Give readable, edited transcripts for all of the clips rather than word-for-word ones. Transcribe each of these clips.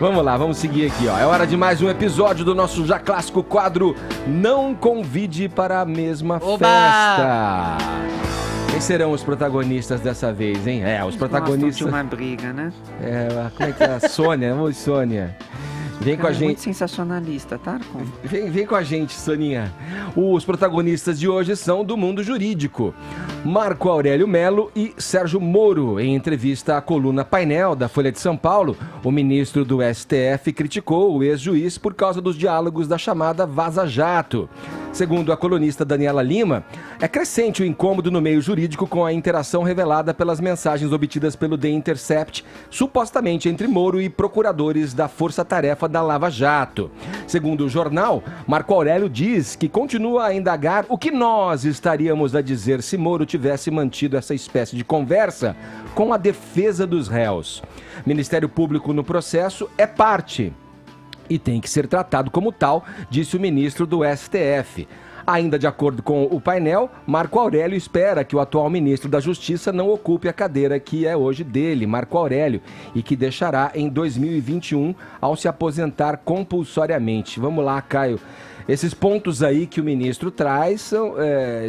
Vamos lá, vamos seguir aqui, ó. É hora de mais um episódio do nosso já clássico quadro Não Convide para a Mesma Festa. Quem serão os protagonistas dessa vez, hein? Os protagonistas... de uma briga, né? Como é que é? Sônia, oi Sônia. Vem com a gente. Muito sensacionalista, tá? Vem com a gente, Soninha. Os protagonistas de hoje são do mundo jurídico. Marco Aurélio Melo e Sérgio Moro. Em entrevista à coluna Painel da Folha de São Paulo, o ministro do STF criticou o ex-juiz por causa dos diálogos da chamada Vaza Jato. Segundo a colunista Daniela Lima, é crescente o incômodo no meio jurídico com a interação revelada pelas mensagens obtidas pelo The Intercept, supostamente entre Moro e procuradores da Força Tarefa da Lava Jato. Segundo o jornal, Marco Aurélio diz que continua a indagar o que nós estaríamos a dizer se Moro tivesse mantido essa espécie de conversa com a defesa dos réus. Ministério Público no processo é parte e tem que ser tratado como tal, disse o ministro do STF. Ainda de acordo com o painel, Marco Aurélio espera que o atual ministro da Justiça não ocupe a cadeira que é hoje dele, Marco Aurélio, e que deixará em 2021 ao se aposentar compulsoriamente. Vamos lá, Caio. Esses pontos aí que o ministro traz,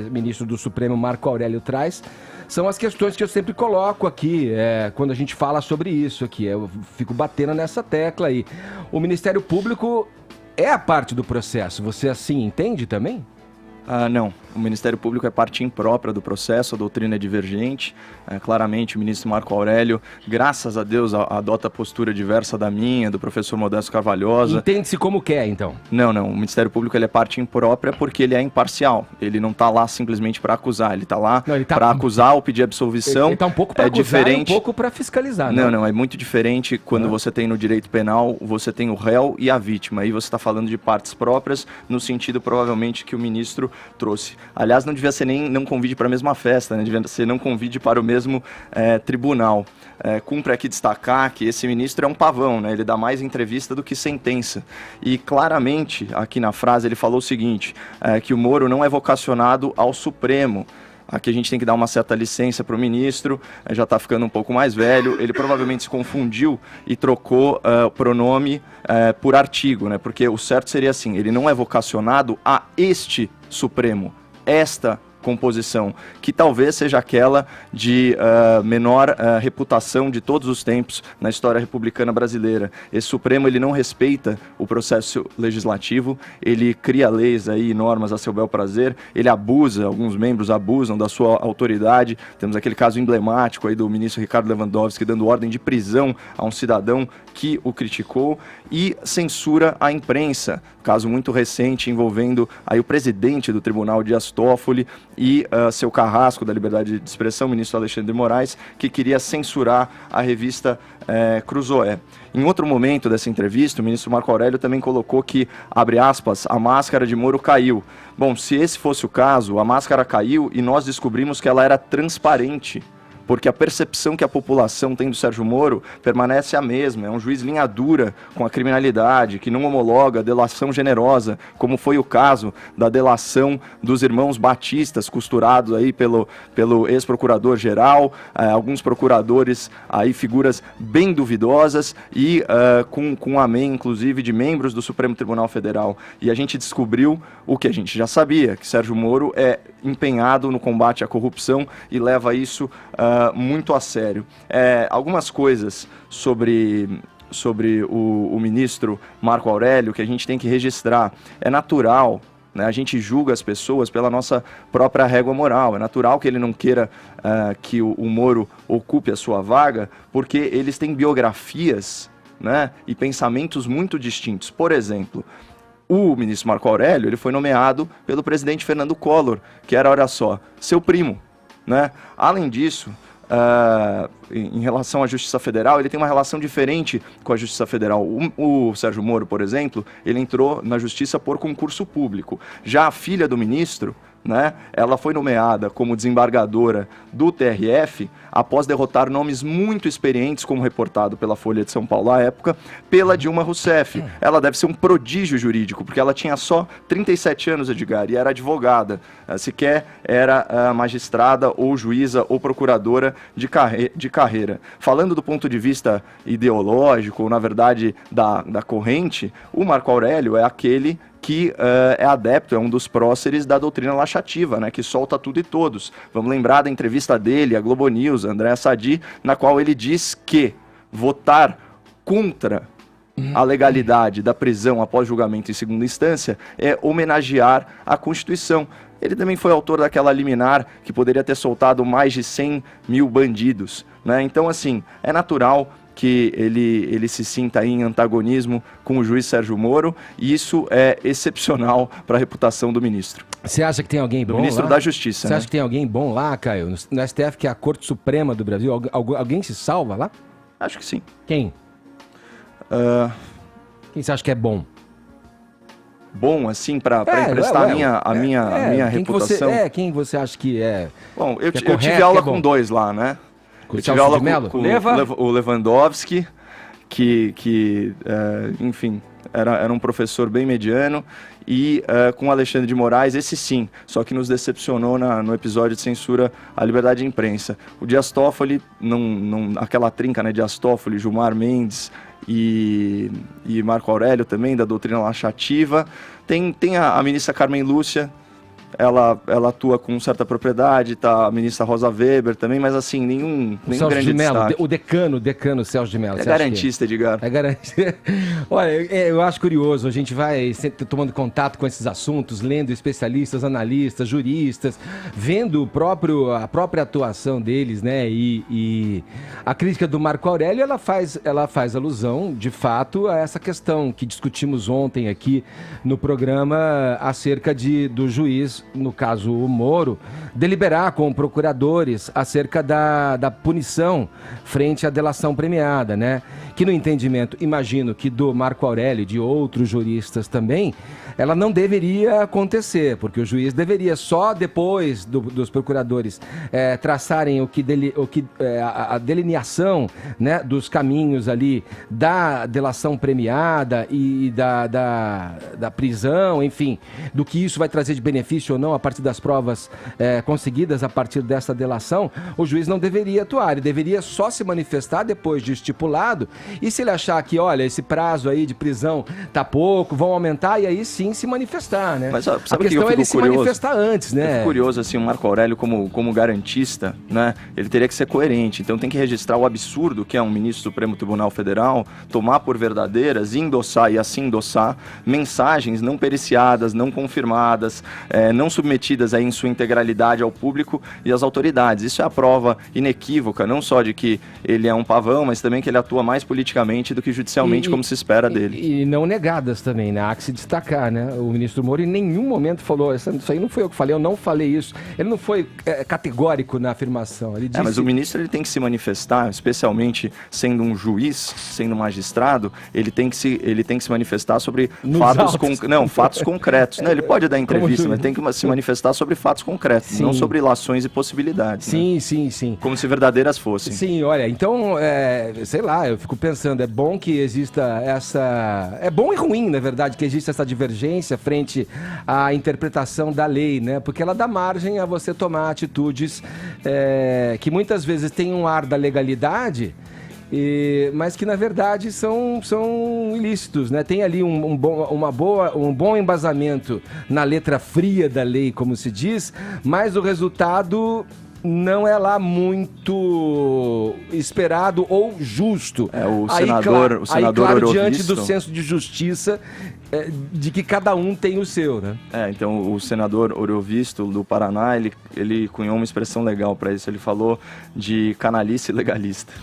ministro do Supremo Marco Aurélio traz, são as questões que eu sempre coloco aqui, quando a gente fala sobre isso aqui. Eu fico batendo nessa tecla aí. O Ministério Público é a parte do processo. Você assim entende também? Não, o Ministério Público é parte imprópria do processo, a doutrina é divergente. Claramente o ministro Marco Aurélio, graças a Deus, adota postura diversa da minha, do professor Modesto Carvalhosa. Entende-se como quer, então? Não, o Ministério Público ele é parte imprópria porque ele é imparcial. Ele não está lá simplesmente para acusar, ele está lá para acusar ou pedir absolvição. Ele está um pouco para acusar e um pouco para fiscalizar. Não, é muito diferente quando você tem no direito penal, você tem o réu e a vítima. Aí você está falando de partes próprias, no sentido provavelmente que o ministro trouxe. Aliás, não devia ser nem não convide para a mesma festa, né? Devia ser não convide para o mesmo tribunal. Cumpre aqui destacar que esse ministro é um pavão, né? Ele dá mais entrevista do que sentença. E claramente, aqui na frase, ele falou o seguinte, que o Moro não é vocacionado ao Supremo. Aqui a gente tem que dar uma certa licença para o ministro, já está ficando um pouco mais velho, ele provavelmente se confundiu e trocou o pronome por artigo, né? Porque o certo seria assim, ele não é vocacionado a este Supremo, esta composição, que talvez seja aquela de menor reputação de todos os tempos na história republicana brasileira. Esse Supremo ele não respeita o processo legislativo, ele cria leis aí e normas a seu bel prazer, ele abusa, alguns membros abusam da sua autoridade. Temos aquele caso emblemático aí do ministro Ricardo Lewandowski dando ordem de prisão a um cidadão que o criticou, e censura a imprensa, caso muito recente envolvendo aí o presidente do Tribunal Dias Toffoli e seu carrasco da liberdade de expressão, o ministro Alexandre de Moraes, que queria censurar a revista Cruzoé. Em outro momento dessa entrevista, o ministro Marco Aurélio também colocou que, abre aspas, a máscara de Moro caiu. Bom, se esse fosse o caso, a máscara caiu e nós descobrimos que ela era transparente, porque a percepção que a população tem do Sérgio Moro permanece a mesma. É um juiz linha dura com a criminalidade, que não homologa a delação generosa, como foi o caso da delação dos irmãos Batistas, costurados aí pelo ex-procurador-geral, alguns procuradores, aí figuras bem duvidosas, e com amém, inclusive, de membros do Supremo Tribunal Federal. E a gente descobriu o que a gente já sabia, que Sérgio Moro é empenhado no combate à corrupção e leva isso muito a sério. Algumas coisas sobre o ministro Marco Aurélio que a gente tem que registrar. É natural, né, a gente julga as pessoas pela nossa própria régua moral. É natural que ele não queira que o Moro ocupe a sua vaga, porque eles têm biografias, né, e pensamentos muito distintos. Por exemplo, o ministro Marco Aurélio ele foi nomeado pelo presidente Fernando Collor, que era, olha só, seu primo, né? Além disso, em relação à Justiça Federal, ele tem uma relação diferente com a Justiça Federal. O Sérgio Moro, por exemplo, ele entrou na Justiça por concurso público. Já a filha do ministro, né? Ela foi nomeada como desembargadora do TRF após derrotar nomes muito experientes, como reportado pela Folha de São Paulo à época, pela Dilma Rousseff. Ela deve ser um prodígio jurídico, porque ela tinha só 37 anos, Edgar, e era advogada. Sequer era magistrada ou juíza ou procuradora de carreira. Falando do ponto de vista ideológico, ou na verdade da corrente, o Marco Aurélio é aquele que é adepto, é um dos próceres da doutrina laxativa, né, que solta tudo e todos. Vamos lembrar da entrevista dele, à Globo News, André Sadi, na qual ele diz que votar contra a legalidade da prisão após julgamento em segunda instância é homenagear a Constituição. Ele também foi autor daquela liminar que poderia ter soltado mais de 100 mil bandidos, né? Então, assim, é natural que ele se sinta aí em antagonismo com o juiz Sérgio Moro, e isso é excepcional para a reputação do ministro. Você acha que tem alguém bom lá? Ministro da Justiça, Você né? acha que tem alguém bom lá, Caio? No STF, que é a Corte Suprema do Brasil, alguém se salva lá? Acho que sim. Quem? Quem você acha que é bom? Bom, assim, para emprestar a minha reputação? Quem você acha que é? Bom, eu correto, tive aula com dois lá, né? Eu tive aula com o Lewandowski, que enfim, era um professor bem mediano, e com o Alexandre de Moraes, esse sim, só que nos decepcionou no episódio de censura à liberdade de imprensa. O Dias Toffoli, aquela trinca, né, Dias Toffoli, Gilmar Mendes e Marco Aurélio também, da doutrina laxativa. Tem a ministra Carmen Lúcia, ela atua com certa propriedade, tá? A ministra Rosa Weber também, mas assim, nenhum grande de Mello, destaque. O decano Celso de Mello. É garantista, Edgar. É garantista. Olha, eu acho curioso, a gente vai sempre tomando contato com esses assuntos, lendo especialistas, analistas, juristas, vendo a própria atuação deles, né? E a crítica do Marco Aurélio, ela faz alusão, de fato, a essa questão que discutimos ontem aqui no programa acerca do juiz, no caso o Moro, deliberar com procuradores acerca da punição frente à delação premiada, né? Que no entendimento, imagino que do Marco Aurélio e de outros juristas também, ela não deveria acontecer, porque o juiz deveria só depois dos procuradores traçarem a delineação, né, dos caminhos ali da delação premiada e da prisão, enfim, do que isso vai trazer de benefício ou não a partir das provas conseguidas a partir dessa delação. O juiz não deveria atuar, ele deveria só se manifestar depois de estipulado, e se ele achar que, olha, esse prazo aí de prisão tá pouco, vão aumentar, e aí sim se manifestar, né? Mas sabe a questão é ele se manifestar antes, né? Eu fico curioso, assim, o Marco Aurélio como garantista, né? Ele teria que ser coerente, então tem que registrar o absurdo que é um ministro do Supremo Tribunal Federal tomar por verdadeiras e endossar mensagens não periciadas, não confirmadas, não submetidas aí em sua integralidade ao público e às autoridades. Isso é a prova inequívoca, não só de que ele é um pavão, mas também que ele atua mais politicamente do que judicialmente, como se espera dele. E não negadas também, né? Há que se destacar, né? O ministro Moro em nenhum momento falou, isso aí não foi eu que falei, eu não falei isso. Ele não foi categórico na afirmação. Ele disse... mas o ministro ele tem que se manifestar, especialmente sendo um juiz, sendo um magistrado, ele tem que se manifestar sobre fatos concretos. Né? Ele pode dar entrevista, mas tem que se manifestar sobre fatos concretos, sim, não sobre ilações e possibilidades. Sim, né? sim. Como se verdadeiras fossem. Sim, olha, então, sei lá, eu fico pensando, é bom que exista essa... É bom e ruim, na verdade, que exista essa divergência frente à interpretação da lei, né? Porque ela dá margem a você tomar atitudes que muitas vezes têm um ar da legalidade, mas que na verdade são ilícitos, né? Tem ali um bom embasamento na letra fria da lei, como se diz, mas o resultado não é lá muito esperado ou justo. O senador Orovisto, diante do senso de justiça de que cada um tem o seu, né? Então o senador Orovisto do Paraná, ele cunhou uma expressão legal para isso. Ele falou de canalice legalista.